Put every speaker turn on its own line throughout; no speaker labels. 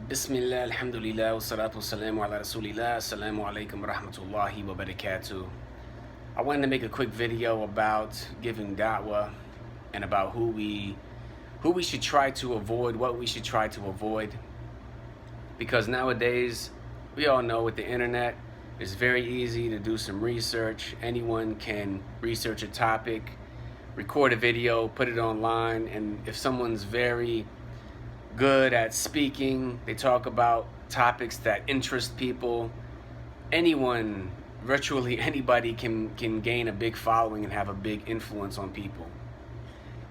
Bismillah, alhamdulillah, wa salatu wa salamu ala rasulillah, assalamu alaikum wa rahmatullahi wa barakatuh. I wanted to make a quick video about giving da'wah and about who we should try to avoid, what we should try to avoid. Because nowadays, we all know with the internet, it's very easy to do some research. Anyone can research a topic, record a video, put it online, and if someone's very good at speaking, they talk about topics that interest people, anyone, virtually anybody can gain a big following and have a big influence on people.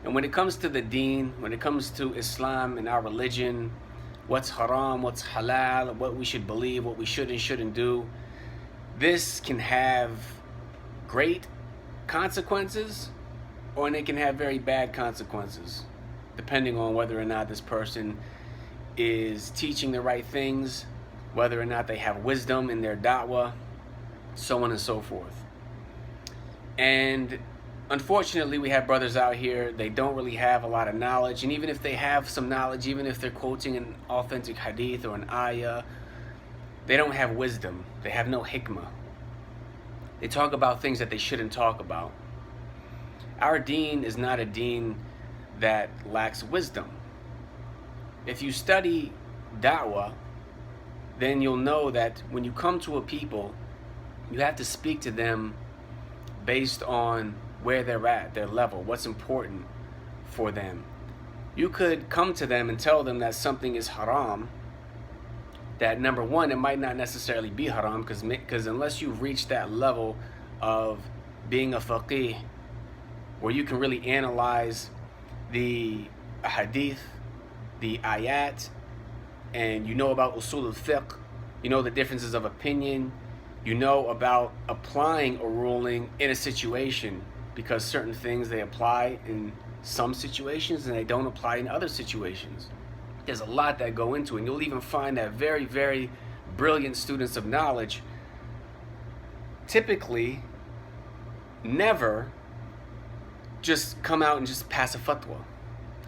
And when it comes to the deen, when it comes to Islam and our religion, what's haram, what's halal, what we should believe, what we should and shouldn't do, this can have great consequences or it can have very bad consequences, depending on whether or not this person is teaching the right things, whether or not they have wisdom in their da'wah, so on and so forth. And unfortunately, we have brothers out here, they don't really have a lot of knowledge, and even if they have some knowledge, even if they're quoting an authentic hadith or an ayah, they don't have wisdom. They have no hikmah. They talk about things that they shouldn't talk about. Our deen is not a deen that lacks wisdom. If you study da'wah, then you'll know that when you come to a people, you have to speak to them based on where they're at, their level, what's important for them. You could come to them and tell them that something is haram, that number one, it might not necessarily be haram, because unless you've reached that level of being a faqih, where you can really analyze the hadith, the ayat, and you know about usul al-fiqh, you know the differences of opinion, you know about applying a ruling in a situation, because certain things they apply in some situations and they don't apply in other situations. There's a lot that go into it, and you'll even find that very, very brilliant students of knowledge typically never just come out and just pass a fatwa.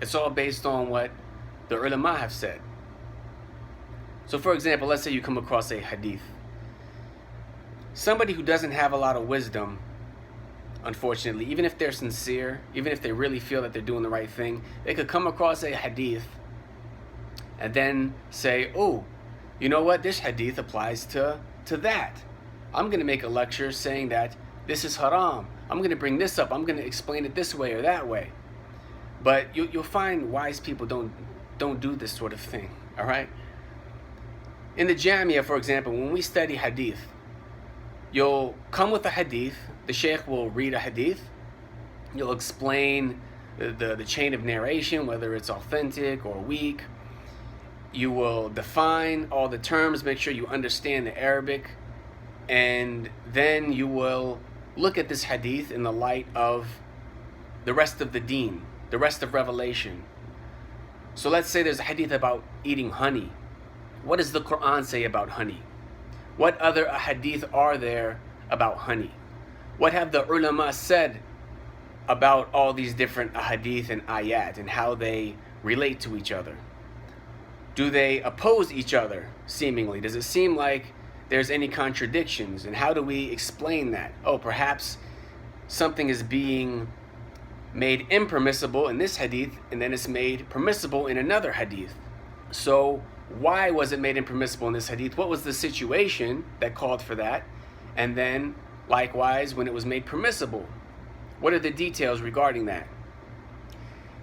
It's all based on what the ulama have said. So for example, let's say you come across a hadith. Somebody who doesn't have a lot of wisdom, unfortunately, even if they're sincere, even if they really feel that they're doing the right thing, they could come across a hadith and then say, oh, you know what, this hadith applies to that. I'm going to make a lecture saying that this is haram. I'm going to bring this up. I'm going to explain it this way or that way. But you'll find wise people don't do this sort of thing, all right? In the Jamia, for example, when we study hadith, you'll come with a hadith, the sheikh will read a hadith, you'll explain the chain of narration, whether it's authentic or weak. You will define all the terms, make sure you understand the Arabic, and then you will look at this hadith in the light of the rest of the deen, the rest of revelation. So let's say there's a hadith about eating honey. What does the Quran say about honey? What other hadith are there about honey? What have the ulama said about all these different hadith and ayat and how they relate to each other? Do they oppose each other, seemingly? Does it seem like there's any contradictions? And how do we explain that? Oh, perhaps something is being made impermissible in this hadith, and then it's made permissible in another hadith. So why was it made impermissible in this hadith? What was the situation that called for that? And then, likewise, when it was made permissible, what are the details regarding that?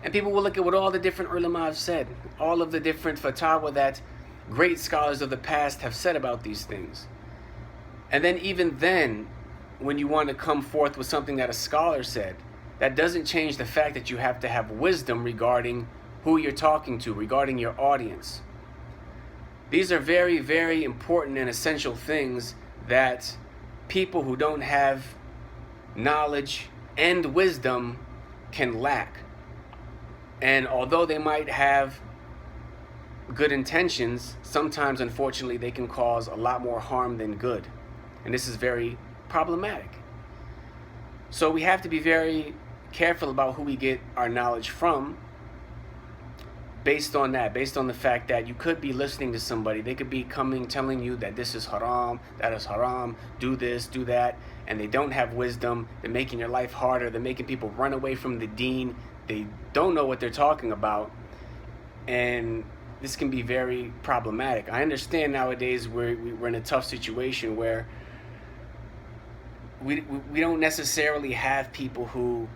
And people will look at what all the different ulama have said, all of the different fatwa that great scholars of the past have said about these things. And then even then, when you want to come forth with something that a scholar said, that doesn't change the fact that you have to have wisdom regarding who you're talking to, regarding your audience. These are very, very important and essential things that people who don't have knowledge and wisdom can lack. And although they might have good intentions, sometimes, unfortunately, they can cause a lot more harm than good. And this is very problematic. So we have to be very careful about who we get our knowledge from. based on that, based on the fact that you could be listening to somebody, they could be coming telling you that this is haram, that is haram, do this, do that, and they don't have wisdom. They're making your life harder. They're making people run away from the deen. They don't know what they're talking about, and this can be very problematic. I understand nowadays we're in a tough situation where we don't necessarily have people who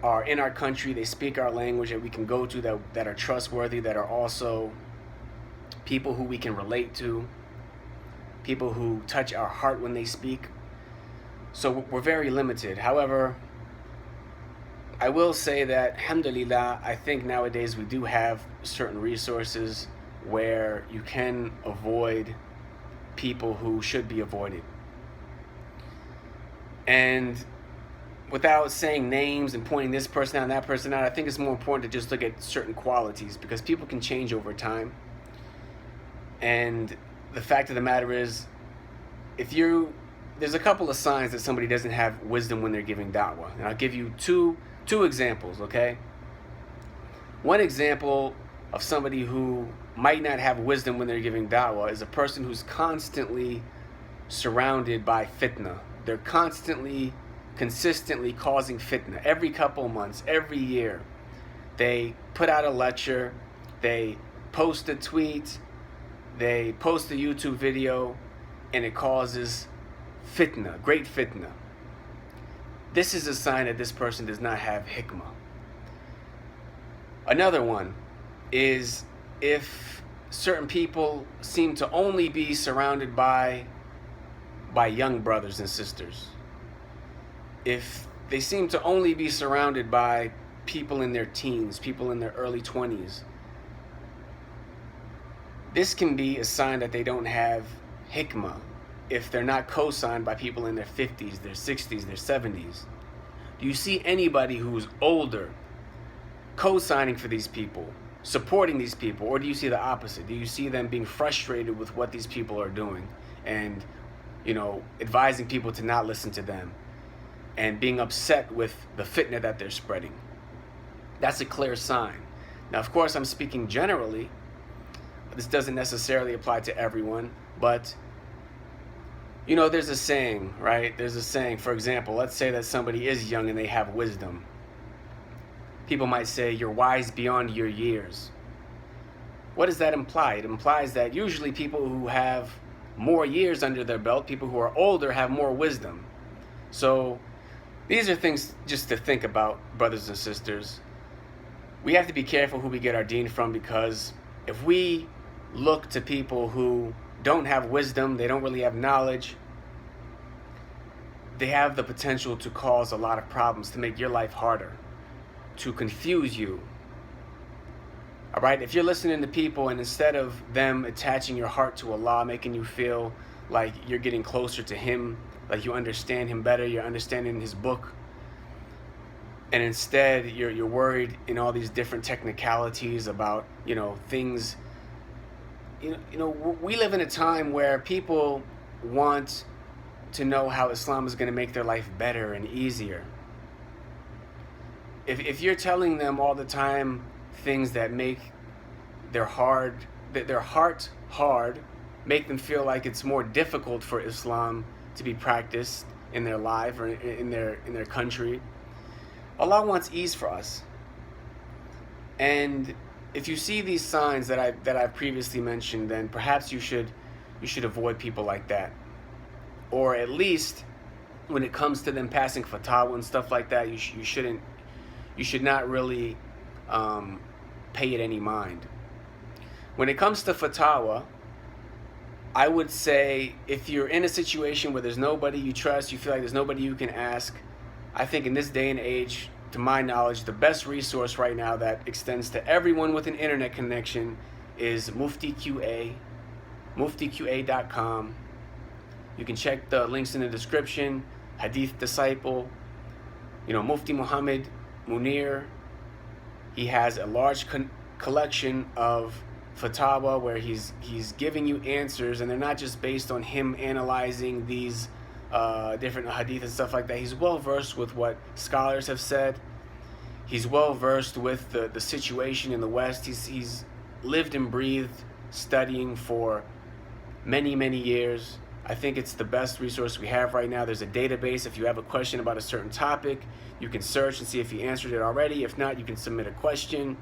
are in our country, they speak our language, that we can go to, that are trustworthy, that are also people who we can relate to, people who touch our heart when they speak. So we're very limited. However, I will say that, alhamdulillah, I think nowadays we do have certain resources where you can avoid people who should be avoided. And without saying names and pointing this person out and that person out, I think it's more important to just look at certain qualities, because people can change over time. And the fact of the matter is, there's a couple of signs that somebody doesn't have wisdom when they're giving da'wah. And I'll give you two examples, okay? One example of somebody who might not have wisdom when they're giving da'wah is a person who's constantly surrounded by fitna. They're consistently causing fitna. Every couple of months, every year, they put out a lecture, they post a tweet, they post a YouTube video, and it causes fitna, great fitna. This is a sign that this person does not have hikmah. Another one is if certain people seem to only be surrounded by young brothers and sisters. If they seem to only be surrounded by people in their teens, people in their early 20s, this can be a sign that they don't have hikmah. If they're not co-signed by people in their 50s, their 60s, their 70s. Do you see anybody who's older co-signing for these people, supporting these people, or do you see the opposite? Do you see them being frustrated with what these people are doing and, advising people to not listen to them and being upset with the fitna that they're spreading? That's a clear sign. Now, of course, I'm speaking generally. This doesn't necessarily apply to everyone, but there's a saying, right? There's a saying, for example, let's say that somebody is young and they have wisdom. People might say, you're wise beyond your years. What does that imply? It implies that usually people who have more years under their belt, people who are older, have more wisdom. So these are things just to think about, brothers and sisters. We have to be careful who we get our deen from, because if we look to people who don't have wisdom, they don't really have knowledge, they have the potential to cause a lot of problems, to make your life harder, to confuse you. All right, if you're listening to people and instead of them attaching your heart to Allah, making you feel like you're getting closer to Him, like you understand Him better, you're understanding His book, and instead you're worried in all these different technicalities about things. We live in a time where people want to know how Islam is going to make their life better and easier. If you're telling them all the time things that make their heart hard, make them feel like it's more difficult for Islam to be practiced in their life or in their country, Allah wants ease for us. And if you see these signs that I've previously mentioned, then perhaps you should avoid people like that. Or at least when it comes to them passing fatwa and stuff like that, you should not really pay it any mind. When it comes to fatwa, I would say if you're in a situation where there's nobody you trust, you feel like there's nobody you can ask, I think in this day and age, to my knowledge, the best resource right now that extends to everyone with an internet connection is Mufti QA, muftiqa.com. You can check the links in the description. Hadith Disciple, Mufti Muhammad Munir, he has a large collection of fatwa where he's giving you answers, and they're not just based on him analyzing these different hadith and stuff like that. He's well versed with what scholars have said. He's well versed with the situation in the West. He's lived and breathed studying for many years. I think it's the best resource we have right now. There's a database. If you have a question about a certain topic, you can search and see if you answered it already. If not, you can submit a question.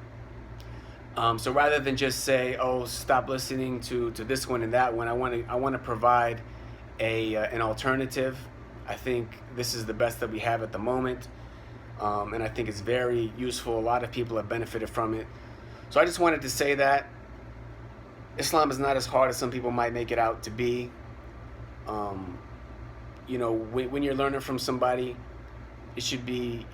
So rather than just say, oh, stop listening to this one and that one, I want to provide an alternative. I think this is the best that we have at the moment, and I think it's very useful. A lot of people have benefited from it. So I just wanted to say that Islam is not as hard as some people might make it out to be. You know, when you're learning from somebody, it should be,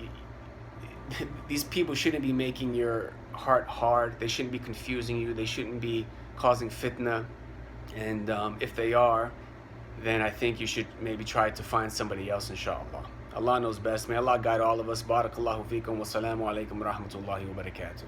these people shouldn't be making your heart hard. They shouldn't be confusing you. They shouldn't be causing fitna. And if they are, then I think you should maybe try to find somebody else, inshallah. Allah knows best. May Allah guide all of us. Barakallahu feekum wa salamu alaikum wa rahmatullahi wa barakatuh.